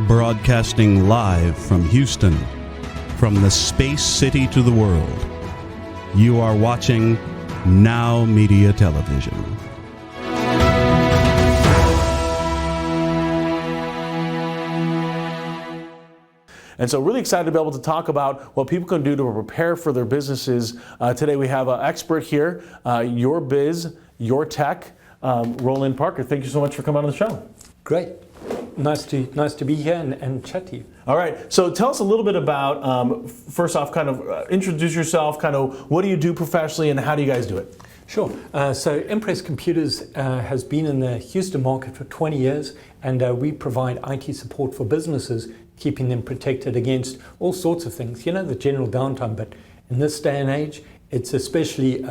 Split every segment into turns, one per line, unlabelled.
Broadcasting live from Houston, from the space city to the world. You are watching Now Media Television.
And so really excited to be able to talk about what people can do to prepare for their businesses. Today we have an expert here, Your Biz, Your Tech, Roland Parker. Thank you so much for coming on the show.
Great. Nice to be here and chat to you.
All right, so tell us a little bit about, first off, kind of introduce yourself, kind of what do you do professionally and how do you guys do it?
Sure. So Impress Computers has been in the Houston market for 20 years, and we provide IT support for businesses, keeping them protected against all sorts of things. You know, the general downtime, but in this day and age, it's especially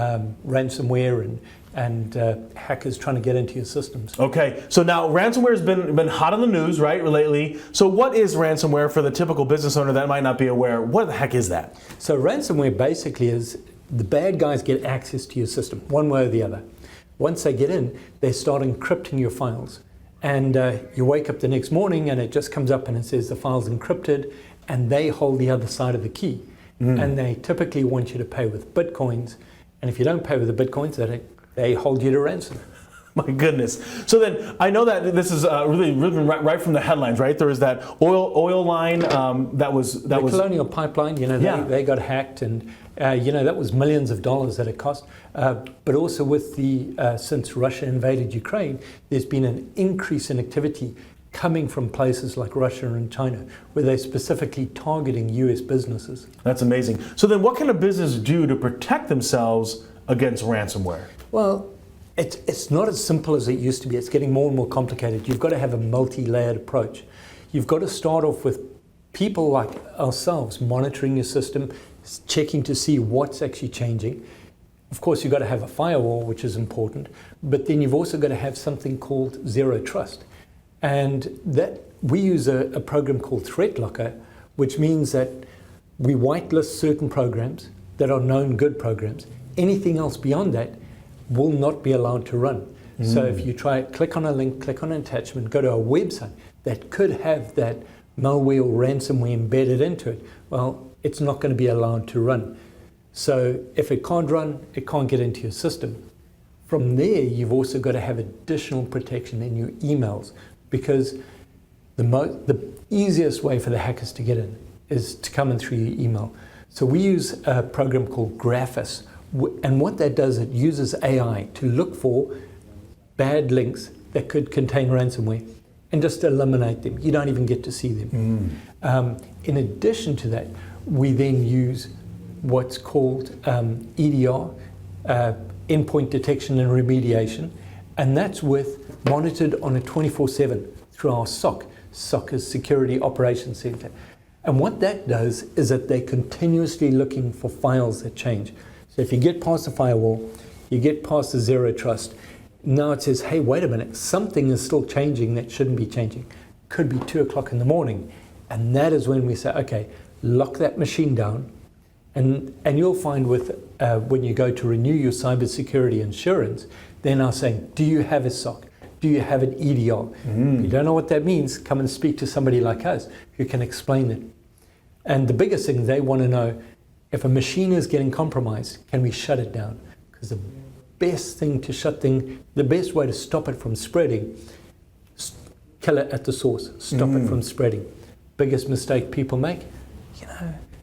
ransomware and hackers trying to get into your systems.
Okay, so now ransomware has been hot on the news, right, lately. So what is ransomware for the typical business owner that might not be aware? What the heck is that?
So ransomware basically is the bad guys get access to your system, one way or the other. Once they get in, they start encrypting your files. And you wake up the next morning and it just comes up and it says the file's encrypted, and they hold the other side of the key. And they typically want you to pay with Bitcoins. And if you don't pay with the Bitcoins, they hold you to ransom.
My goodness. So then, I know that this is really written right from the headlines, right? There was that oil line that was
Colonial Pipeline. You know, they got hacked, and you know, that was millions of dollars that it cost. But also with since Russia invaded Ukraine, there's been an increase in activity coming from places like Russia and China, where they're specifically targeting US businesses.
That's amazing. So then, what can a business do to protect themselves against ransomware?
Well, it's not as simple as it used to be. It's getting more and more complicated. You've got to have a multi-layered approach. You've got to start off with people like ourselves monitoring your system, checking to see what's actually changing. Of course, you've got to have a firewall, which is important, but then you've also got to have something called zero trust. And that we use a program called Threat Locker, which means that we whitelist certain programs that are known good programs. Anything else beyond that will not be allowed to run. So if you click on a link, click on an attachment, go to a website that could have that malware or ransomware embedded into it, well, it's not going to be allowed to run. So if it can't run, it can't get into your system. From there, you've also got to have additional protection in your emails, because the easiest way for the hackers to get in is to come in through your email. So we use a program called Graphis. And what that does, it uses AI to look for bad links that could contain ransomware and just eliminate them. You don't even get to see them. In addition to that, we then use what's called EDR, endpoint detection and remediation, and that's monitored on a 24/7 through our SOC. SOC is Security Operations Center. And what that does is that they're continuously looking for files that change. So if you get past the firewall, you get past the zero trust, now it says, hey, wait a minute, something is still changing that shouldn't be changing. Could be 2 o'clock in the morning. And that is when we say, okay, lock that machine down. And you'll find when you go to renew your cybersecurity insurance, they're now saying, do you have a SOC? Do you have an EDR? If you don't know what that means, come and speak to somebody like us who can explain it. And the biggest thing they want to know, if a machine is getting compromised, can we shut it down? Because the best way to stop it from spreading, kill it at the source, stop it from spreading. Biggest mistake people make,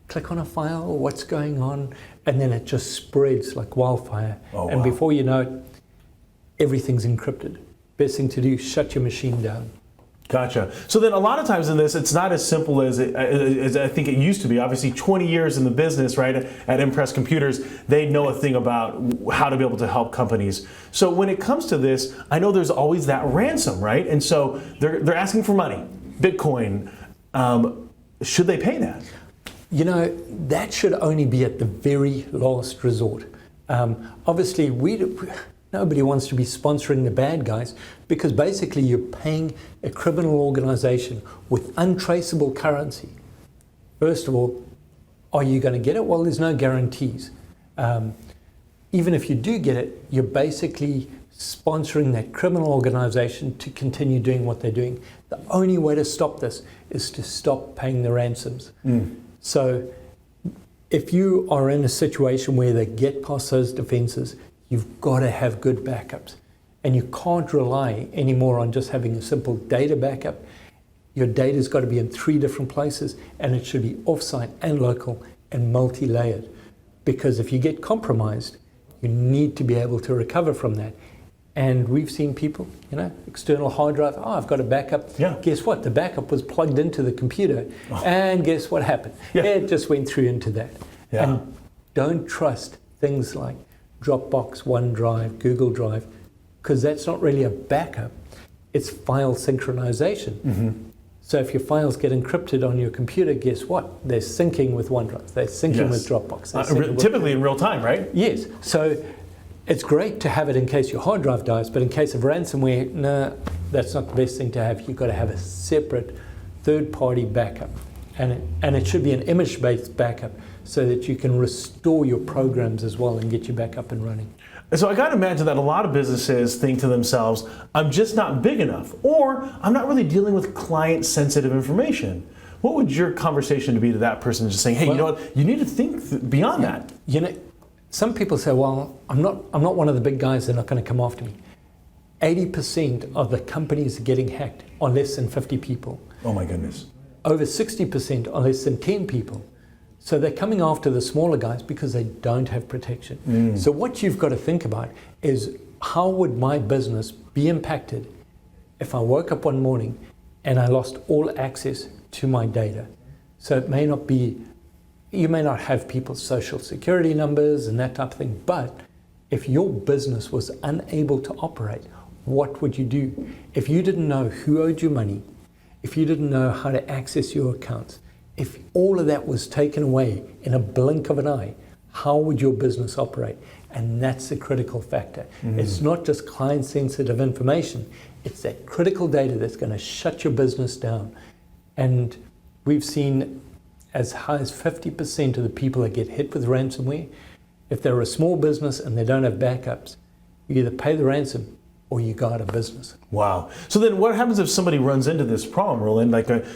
click on a file, what's going on, and then it just spreads like wildfire. And before you know it, everything's encrypted. Best thing to do, shut your machine down.
Gotcha. So then a lot of times in this, it's not as simple as I think it used to be. Obviously, 20 years in the business, right, at Impress Computers, they know a thing about how to be able to help companies. So when it comes to this, I know there's always that ransom, right? And so they're asking for money, Bitcoin. Should they pay that?
That should only be at the very last resort. Obviously, nobody wants to be sponsoring the bad guys, because basically you're paying a criminal organization with untraceable currency. First of all, are you going to get it? Well, there's no guarantees. Even if you do get it, you're basically sponsoring that criminal organization to continue doing what they're doing. The only way to stop this is to stop paying the ransoms. So if you are in a situation where they get past those defenses, you've got to have good backups. And you can't rely anymore on just having a simple data backup. Your data's got to be in 3 different places, and it should be offsite and local and multi-layered. Because if you get compromised, you need to be able to recover from that. And we've seen people, external hard drive, I've got a backup.
Yeah.
Guess what? The backup was plugged into the computer. And guess what happened?
Yeah.
It just went through into that.
Yeah.
And don't trust things like Dropbox, OneDrive, Google Drive, because that's not really a backup. It's file synchronization. So if your files get encrypted on your computer, guess what? They're syncing with OneDrive. They're syncing with Dropbox.
Typically in real time, right?
Yes. So it's great to have it in case your hard drive dies, but in case of ransomware, no, that's not the best thing to have. You've got to have a separate third-party backup. And it should be an image-based backup so that you can restore your programs as well and get you back up and running.
So I got to imagine that a lot of businesses think to themselves, I'm just not big enough, or I'm not really dealing with client-sensitive information. What would your conversation be to that person, just saying, hey, you know what, you need to think beyond that?
Some people say, well, I'm not one of the big guys, they're not going to come after me. 80% of the companies getting hacked are less than 50 people.
Oh my goodness.
Over 60% are less than 10 people. So they're coming after the smaller guys because they don't have protection. So what you've got to think about is, how would my business be impacted if I woke up one morning and I lost all access to my data? So it may not be, you may not have people's social security numbers and that type of thing, but if your business was unable to operate, what would you do? If you didn't know who owed you money, if you didn't know how to access your accounts, if all of that was taken away in a blink of an eye, how would your business operate? And that's the critical factor. It's not just client-sensitive information. It's that critical data that's going to shut your business down. And we've seen as high as 50% of the people that get hit with ransomware, if they're a small business and they don't have backups, you either pay the ransom or you go out of business.
Wow. So then what happens if somebody runs into this problem, Roland?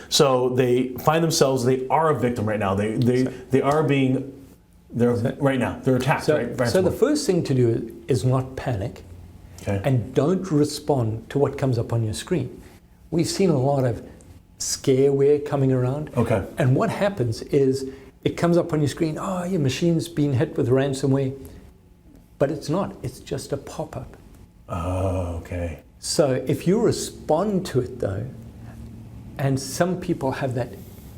So they find themselves, they are a victim right now. They are being, right now, they're attacked, right?
So the first thing to do is not panic, and don't respond to what comes up on your screen. We've seen a lot of scareware coming around. And what happens is, it comes up on your screen, oh, your machine's been hit with ransomware. But it's not, it's just a pop-up.
Oh, okay.
So if you respond to it though, and some people have that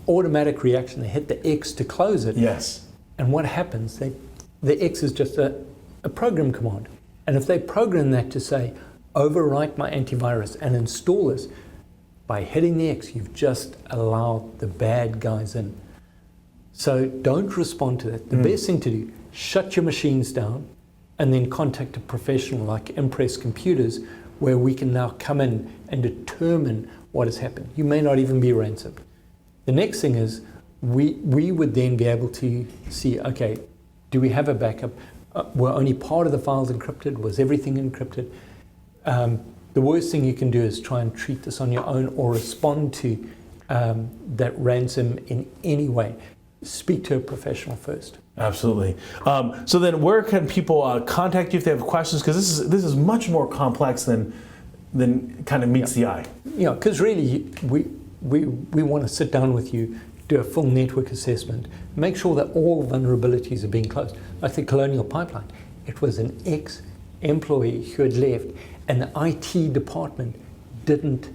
automatic reaction, they hit the X to close it.
Yes.
And what happens? The X is just a program command. And if they program that to say, overwrite my antivirus and install this, by hitting the X, you've just allowed the bad guys in. So don't respond to that. The best thing to do, shut your machines down, and then contact a professional like Impress Computers, where we can now come in and determine what has happened. You may not even be ransomed. The next thing is, we would then be able to see, okay, do we have a backup? Were only part of the files encrypted? Was everything encrypted? The worst thing you can do is try and treat this on your own or respond to that ransom in any way. Speak to a professional first.
Absolutely. So then where can people contact you if they have questions? Because this is much more complex than kind of meets the eye.
Yeah, because really we want to sit down with you, do a full network assessment, make sure that all vulnerabilities are being closed. Like the Colonial Pipeline, it was an ex-employee who had left, and the IT department didn't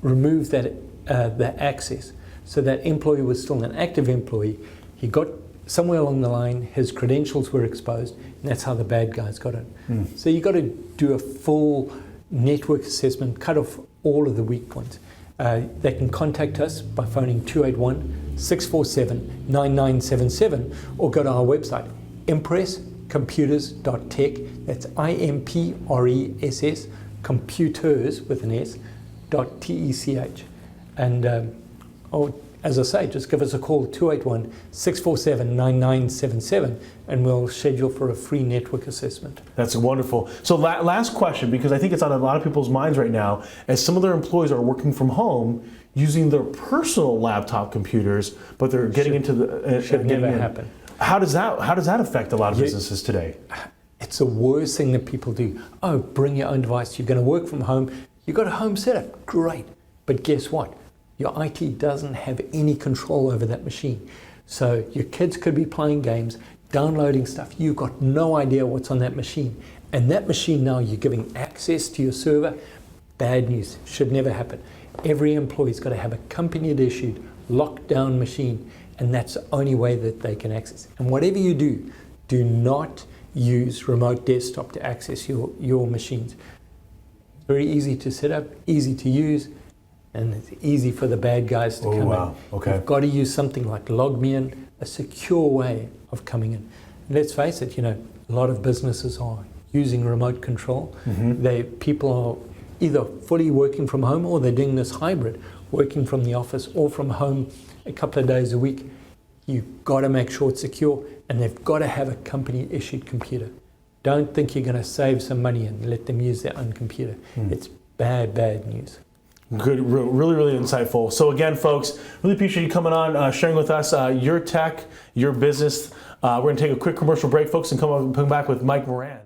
remove that the access. So that employee was still an active employee. He got somewhere along the line, his credentials were exposed, and that's how the bad guys got in. So you got to do a full network assessment, cut off all of the weak points. They can contact us by phoning 281-647-9977 or go to our website, impresscomputers.tech. That's IMPRESS, computers with an S, .tech. And as I say, just give us a call, 281-647-9977, and we'll schedule for a free network assessment.
That's wonderful. So last question, because I think it's on a lot of people's minds right now, as some of their employees are working from home using their personal laptop computers, but they're getting into the...
should never happen.
How does that affect a lot of businesses today?
It's the worst thing that people do. Oh, bring your own device. You're going to work from home. You've got a home setup. Great. But guess what? Your IT doesn't have any control over that machine. So your kids could be playing games, downloading stuff. You've got no idea what's on that machine. And that machine now, you're giving access to your server. Bad news. Should never happen. Every employee's got to have a company issued, locked down machine. And that's the only way that they can access. And whatever you do, do not use remote desktop to access your machines. Very easy to set up, easy to use, and it's easy for the bad guys to come in.
Okay.
You've got to use something like LogMeIn, a secure way of coming in. Let's face it, a lot of businesses are using remote control. People are either fully working from home or they're doing this hybrid, working from the office or from home a couple of days a week. You've got to make sure it's secure, and they've got to have a company-issued computer. Don't think you're going to save some money and let them use their own computer. It's bad news.
Good, really insightful. So again, folks, really appreciate you coming on, sharing with us your tech, your business. We're going to take a quick commercial break, folks, and come back with Mike Moran.